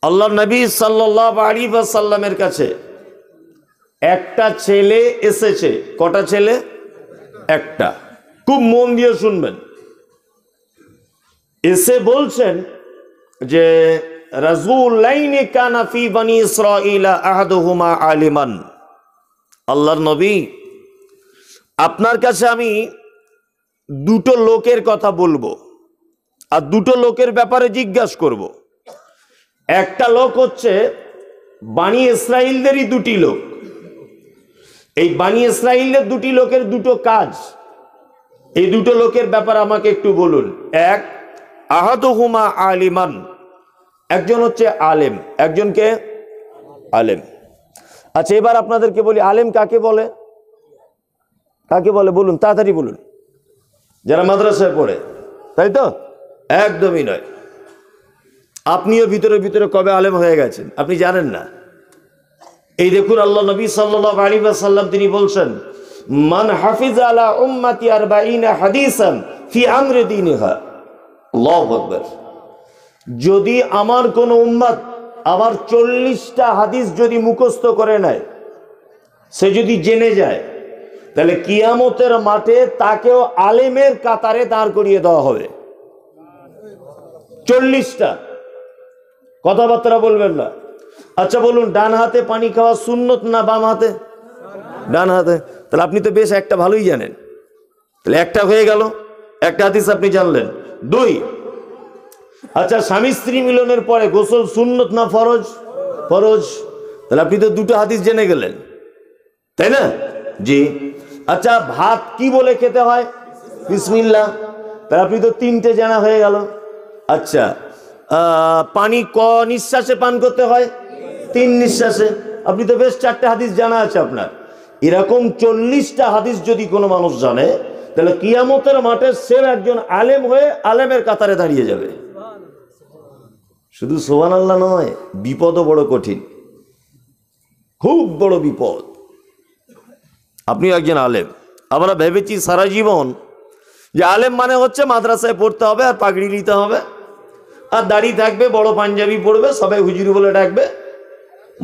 আল্লাহ নবী সাল্লাল্লাহু আলাইহি ওয়াসাল্লামের কাছে একটা ছেলে এসেছে। কটা ছেলে? একটা। খুব মন দিয়ে শুনবেন। এসে বলছেন যে রাজুলাইনি কানা ফি বনি ইসরাঈল আহাদুহুমা আলিমান। আল্লাহর নবী, আপনার কাছে আমি দুটো লোকের কথা বলবো আর দুটো লোকের ব্যাপারে জিজ্ঞাসা করব। একটা লোক হচ্ছে বানি ইসরাইলদেরই দুটি লোক। এই বানি ইসরাইলের দুটি লোকের দুটো কাজ, এই দুটো লোকের ব্যাপারে আমাকে একটু বলুন। এক, আহাদুহুমা আলিমান, একজন হচ্ছে আলেম, একজনকে আলেম। আচ্ছা, এবার আপনাদেরকে বলি, আলেম কাকে বলে? কাকে বলে বলুন, তাড়াতাড়ি বলুন। যারা মাদ্রাসায় পড়ে, তাই তো? একদমই নয়। আপনিও ভিতরে ভিতরে কবে আলেম হয়ে গেছেন আপনি জানেন না। এই দেখুন, আল্লাহ নবী সাল্লাল্লাহু আলাইহি ওয়াসাল্লাম তিনি বলছেন, মান হাফিজ আলা উম্মতি 40 হাদিসান ফি আমরি দীনিহা। আল্লাহু আকবার। যদি আমার কোন উম্মত আমার 40টা হাদিস যদি মুখস্থ করে নেয়, সে যদি জেনে যায়, তাহলে কিয়ামতের মাঠে তাকেও আলেমের কাতারে দাঁড় করিয়ে দেওয়া হবে। 40টা। কথাবার্তা বলবেন না। আচ্ছা বলুন, ডান হাতে পানি খাওয়া সুন্নত না বাম হাতে? ডান হাতে। তাহলে আপনি তো বেশ একটা ভালোই জানেন। তাহলে একটা হয়ে গেল, একটা হাদিস আপনি জানলেন। দুই, আচ্ছা স্বামী স্ত্রী মিলনের পরে গোসল সুন্নত না ফরজ? ফরজ। তাহলে আপনি তো দুটো হাদিস জেনে গেলেন, তাই না? জি। আচ্ছা, ভাত কি বলে খেতে হয়? বিসমিল্লাহ। তাহলে আপনি তো 3টে জানা হয়ে গেল। আচ্ছা, পানি ক নিঃশ্বাসে পান করতে হয়? 3 নিঃশ্বাসে। আপনি তো বেশ 4টে হাদিস জানা আছে আপনার। এরকম 40টা হাদিস যদি কোনো মানুষ জানে, তাহলে কিয়ামতের মাঠে সে একজন আলেম হয়ে আলেমের কাতারে দাঁড়িয়ে যাবে। শুধু সুবহানাল্লাহ নয়, বিপদও বড় কঠিন, খুব বড় বিপদ। আপনি একজন আলেম। আমরা ভেবেছি সারা জীবন যে আলেম মানে হচ্ছে মাদ্রাসায় পড়তে হবে আর পাগড়ি নিতে হবে আর দাড়ি থাকবে, বড় পাঞ্জাবি পড়বে, সবাই হুজুর বলে ডাকবে,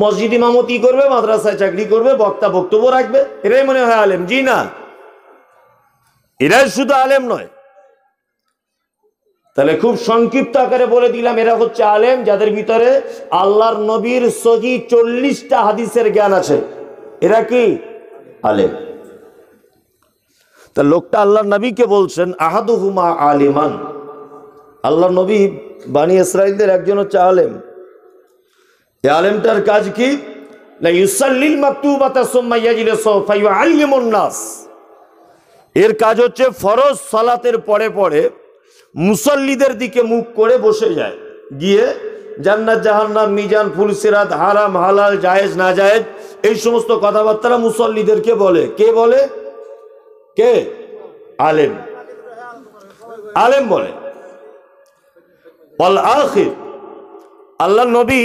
মসজিদ ইমামতি করবে, মাদ্রাসায় চাকরি করবে, বক্তা বক্তব্য রাখবে, এরাই মনে হয় আলেম। জি না, এরাই শুধু আলেম নয়। তাহলে খুব সংক্ষিপ্ত আকারে বলে দিলাম, এরা হচ্ছে আলেম যাদের ভিতরে আল্লাহর নবীর সহি 40টা হাদিসের জ্ঞান আছে। এরা কি আলেম? তা লোকটা আল্লাহর নবীকে বলছেন আহাদুহুমা আলিমান। আল্লাহর নবী বানি ইসরাইলদের একজন হচ্ছে আলেম। এই আলেমটার কাজ কি? লা ইউসাল্লিল মাকতুবাতা সুম্মা ইয়াজলিসু ফায়ুআল্লিমুন নাস। এর কাজ হচ্ছে ফরজ সালাতের পরে পরে মুসল্লিদের দিকে মুখ করে বসে যায়, গিয়ে জান্নাত জাহান্নাম মিজান ফুলসিরাত হারাম হালাল জায়েজ না জায়েজ এই সমস্ত কথাবার্তা মুসল্লিদেরকে বলে। কে বলে? কে? আলেম। আলেম বলে। ওয়াল আখির, আল্লাহ নবী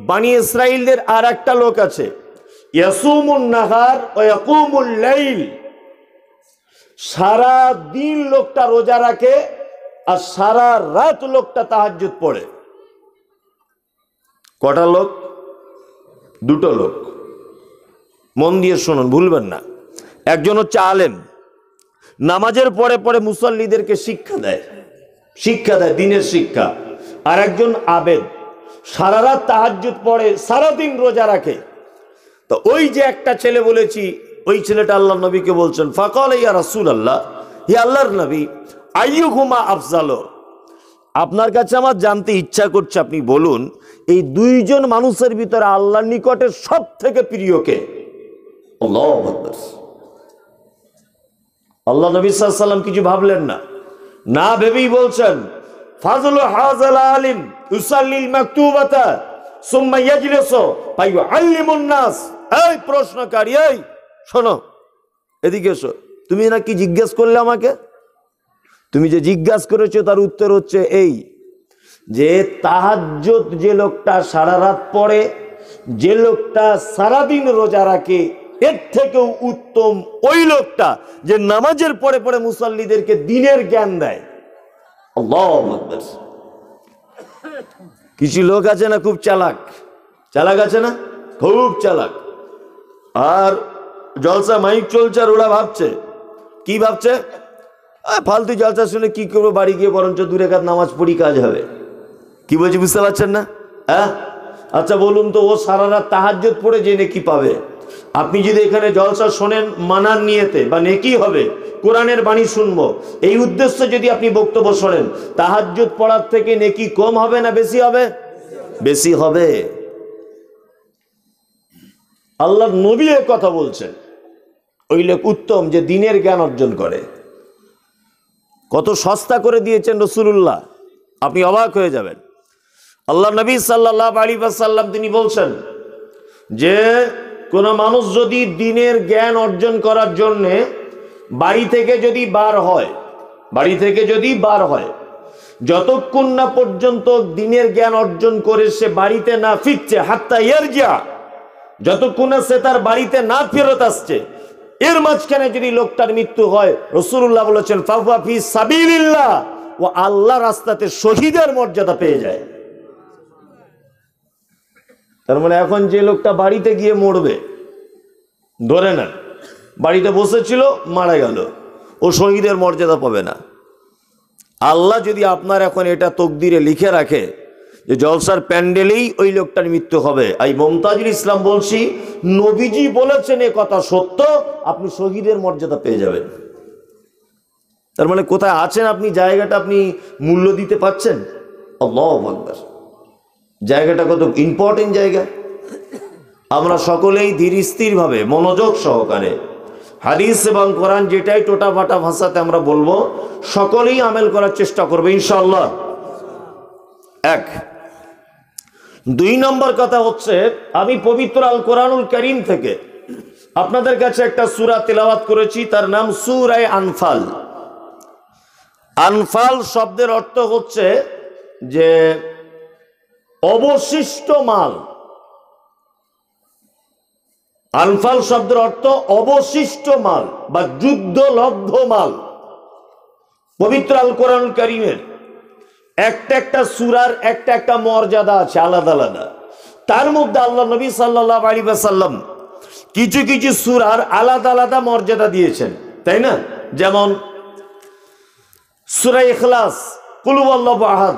বানি ইসরাইলদের আর একটা লোক আছে, ইয়াসুমুন নাহার ওয়া ইয়াকুমুল লাইল। সারা দিন লোকটা রোজা রাখে আর সারা রাত লোকটা তাহাজ্জুদ পড়ে। কটা লোক? দুটো লোক। মন দিয়ে শুনুন, ভুলবেন না। একজন হচ্ছে আলেম, নামাজের পরে পরে মুসল্লিদেরকে শিক্ষা দেয়, দিনের শিক্ষা। আর একজন আবেদ, সারা রাত তাহাজ্জুদ পড়ে, সারাদিন রোজা রাখে। তো ওই যে একটা ছেলে বলেছি, ওই ছেলেটা আল্লাহ নবীকে বলছেন, ফাকাল ইয়া রাসূলুল্লাহ, হে আল্লাহর নবী, আইয়ুহুমা আফজালু। আপনার কাছে আমার জানতে ইচ্ছা করছে, আপনি বলুন এই দুইজন মানুষের ভিতরে আল্লাহর নিকটে সব থেকে প্রিয় কে? আল্লাহু আকবার। আল্লাহ নবী সাল্লাল্লাহু আলাইহি ওয়াসাল্লাম কিছু ভাবলেন না, না ভেবেই বলছেন, ফাজলু হাযাল আলিম ইউসাল্লিল মাকতুবাতা সুম্মা ইয়াজলিসু ফায়ুআল্লিমুন নাস। এই প্রশ্নকারী, এই শোনো, এদিকে এসো। তুমি না কি জিজ্ঞেস করলে আমাকে? তুমি যে জিজ্ঞাসা করেছো তার উত্তর হচ্ছে এই যে তাহাজ্জুদ যে লোকটা সারা রাত পড়ে, যে লোকটা সারাদিন রোজা রাখে, এর থেকেও উত্তম ওই লোকটা যে নামাজের পরে পরে মুসল্লিদেরকে দ্বীনের জ্ঞান দেয়। আল্লাহু আকবার। কিছু লোক আছে না খুব চালাক, চালাক আছে না, খুব চালাক। আর জলসা মাইক চলছে আর ওরা ভাবছে, কি ভাবছে, ফালতু জলসা শুনে কি করবো, বাড়ি গিয়ে বরঞ্চ 2 রাকাত নামাজ পড়ি, কাজ হবে। কি বলছি বুঝতে পারছেন না? হ্যাঁ, আচ্ছা বলুন তো, ও সারা রাত তাহাজ্জুদ পড়ে যে নেকি পাবে। আপনি যদি এখানে জলসা শোনেন মানার নিয়তে বা নেকি হবে, কোরআনের বাণী শুনবো এই উদ্দেশ্যে যদি আপনি বক্তব্য শোনেন, তাহাজ্জুদ পড়ার থেকে নেকি কম হবে না বেশি হবে? বেশি হবে। আল্লাহর নবী এর কথা বলছেন, ওই লোক উত্তম যে দিনের জ্ঞান অর্জন করে। কত সস্তা করে দিয়েছেন রাসূলুল্লাহ, আপনি অবাক হয়ে যাবেন। আল্লাহ নবী সাল্লাল্লাহু আলাইহি ওয়াসাল্লাম তিনি বলছেন যে কোন মানুষ যদি দিনের জ্ঞান অর্জন করার জন্য বাড়ি থেকে যদি বার হয়, যতক্ষণ না পর্যন্ত দিনের জ্ঞান অর্জন করে সে বাড়িতে না ফিরছে, হাত্তা ইয়ারজা, যতক্ষণ না সে তার বাড়িতে না ফেরত আসছে, এর মাঝখানে যদি লোকটার মৃত্যু হয়, রাসূলুল্লাহ বলেছেন ফাহুয়া ফি সাবিলিল্লাহ, ও আল্লাহ রাস্তাতে শহীদের মর্যাদা পেয়ে যায়। তার মানে এখন যে লোকটা বাড়িতে গিয়ে মরবে, ধরে নেন বাড়িতে বসেছিল মারা গেল, ও শহীদের মর্যাদা পাবে না। আল্লাহ যদি আপনার এখন এটা তকদিরে লিখে রাখে যে জলসার প্যান্ডেলেই ওই লোকটার মৃত্যু হবে, এই মুমতাজুল ইসলাম বলছি, নবীজি বলেছেন এ কথা সত্য, আপনি শহীদের মর্যাদা পেয়ে যাবেন। তার মানে কোথায় আছেন আপনি, জায়গাটা আপনি মূল্য দিতে পারছেন? আল্লাহু আকবার, জায়গাটা কত ইম্পর্টেন্ট জায়গা। আমরা সকলেই ধীর স্থির ভাবে মনোযোগ সহকারে হাদিস এবং কোরআন যেটাই টোটা ফাটা ভাষাতে আমরা বলবো, সকলেই আমল করার চেষ্টা করবে ইনশাআল্লাহ। 1 2 নম্বর কথা হচ্ছে, আমি পবিত্র আল কোরআনুল কারীম থেকে আপনাদের কাছে একটা সূরা তেলাওয়াত করেছি, তার নাম সূরা আনফাল। আনফাল শব্দের অর্থ হচ্ছে যে অবশিষ্ট মাল। আনফাল শব্দের অর্থ অবশিষ্ট মাল বা যুদ্ধলব্ধ মাল। পবিত্র আল কোরআনুল কারীমের একটা সূরার একটা মর্যাদা আছে আলাদা আলাদা। তার মধ্যে আল্লাহ নবী সাল্লাল্লাহু আলাইহি ওয়াসাল্লাম কিছু কিছু সূরার আলাদা আলাদা মর্যাদা দিয়েছেন, তাই না? যেমন সূরা ইখলাস, কুল হুয়াল্লাহু আহাদ,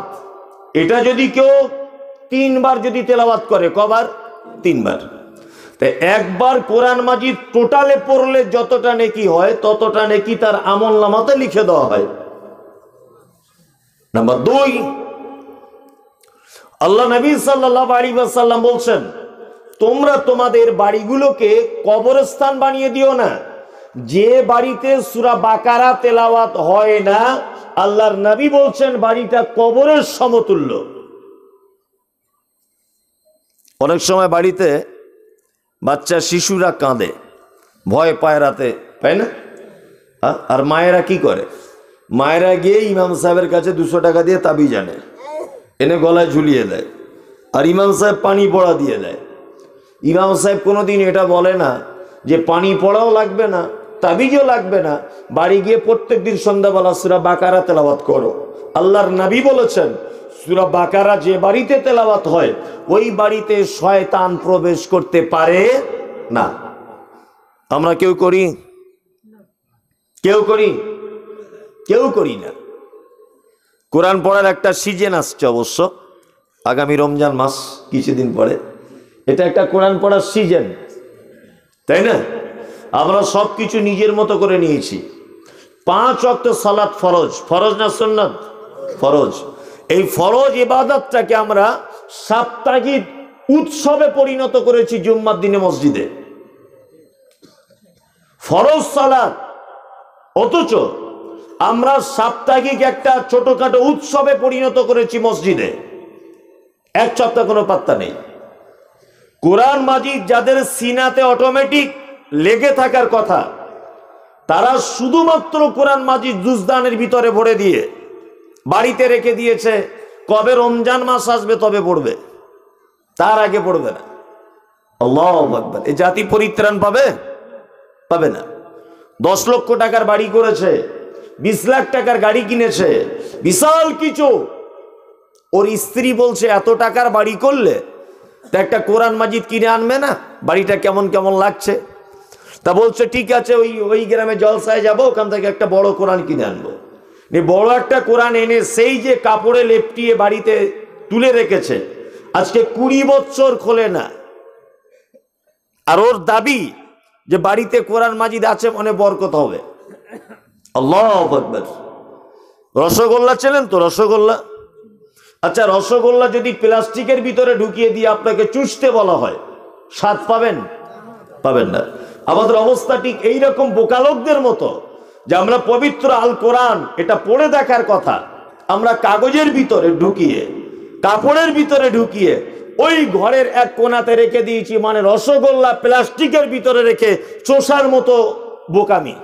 এটা যদি কেউ 3 বার যদি তেলাওয়াত করে, কবার? 3 বার। তাই একবার কোরআন মাজিদ টোটালে পড়লে যতটা নেকি হয়, ততটা নেকি তার আমলনামাতে লিখে দেওয়া হয়। নাম্বার 2, আল্লাহ নবী সাল্লাল্লাহু আলাইহি ওয়াসাল্লাম বলছেন, তোমরা তোমাদের বাড়িগুলোকে কবরস্থান বানিয়ে দিও না। যে বাড়িতে সূরা বাকারা তেলাওয়াত হয় না, আল্লাহর নবী বলছেন বাড়িটা কবরের সমতুল্য। অনেক সময় বাড়িতে বাচ্চা শিশুরা কাঁদে, ভয় পায় রাতে, তাই না? আর মায়েরা কি করে? মায়েরা গিয়ে ইমাম সাহেবের কাছে 200 টাকা দিয়ে তাবিজ আনে, এনে গলায় ঝুলিয়ে দেয়, আর ইমাম সাহেব পানি পড়া দিয়ে দেয়। ইমাম সাহেব কোনোদিন এটা বলে না যে পানি পড়াও লাগবে না, তাবিজও লাগবে না, বাড়ি গিয়ে প্রত্যেকদিন সন্ধ্যাবেলা সূরা বাকারা তেলাওয়াত করো। আল্লাহর নবী বলেছেন সূরা বাকারা যে বাড়িতে তেলাওয়াত হয়, ওই বাড়িতে শয়তান প্রবেশ করতে পারে না। আমরা কেউ করি? কেউ করি না। কোরআন পড়ার একটা সিজন আসছে, অবশ্য আগামী রমজান মাস কিছুদিন পরে, এটা একটা কোরআন পড়ার সিজন, তাই না? আমরা সবকিছু নিজের মতো করে নিয়েছি। 5 ওয়াক্ত সালাত ফরজ না সুন্নাত? ফরজ। এই ফরজ ইবাদতটাকে আমরা সাপ্তাহিক উৎসবে পরিণত করেছি জুম্মার দিনে মসজিদে। ফরজ সালাত, অথচ আমরা সাপ্তাহিক একটা ছোটখাটো উৎসবে পরিণত করেছি মসজিদে। 1 সপ্তাহ কোনো পাত্তা নেই। কোরআন মাজিদ যাদের সিনাতে অটোমেটিক লেগে থাকার কথা, তারা শুধুমাত্র কোরআন মাজিদ জুজদানের ভিতরে ভরে দিয়ে বাড়িতে রেখে দিয়েছে, কবে রমজান মাস আসবে তবে পড়বে, তার আগে পড়বে না। আল্লাহু আকবার। এই জাতি পরিত্রাণ পাবে না। 10 লক্ষ টাকার বাড়ি করেছে, 20 লাখ টাকার গাড়ি কিনেছে, বিশাল কিছু, ওর স্ত্রী বলছে এত টাকার বাড়ি করলে তা একটা কোরআন মাজিদ কিনে আনবে না, বাড়িটা কেমন কেমন লাগছে। তা বলছে ঠিক আছে, ওই গ্রামে জলসায় যাবো, ওখান থেকে একটা বড় কোরআন কিনে আনবো। বড় একটা কোরআন এনে সেই যে কাপড়ে লেপটিয়ে বাড়িতে তুলে রেখেছে, আজকে 20 বছর খোলে না। আর ওর দাবি যে বাড়িতে কোরআন মাজিদ আছে মানে বরকত হবে। আল্লাহু আকবার। রসগোল্লা চেনেন তো? রসগোল্লা, আচ্ছা রসগোল্লা যদি প্লাস্টিকের ভিতরে ঢুকিয়ে দিয়ে আপনাকে চুষতে বলা হয়, স্বাদ পাবেন? পাবেন না। আমাদের অবস্থা ঠিক এইরকম বোকালোকদের মতো, যে আমরা পবিত্র আল কোরআন এটা পড়ে দেখার কথা, আমরা কাগজের ভিতরে ঢুকিয়ে, কাপড়ের ভিতরে ঢুকিয়ে ওই ঘরের এক কোণাতে রেখে দিয়েছি, মানে রসগোল্লা প্লাস্টিকের ভিতরে রেখে চোষার মতো বোকামি।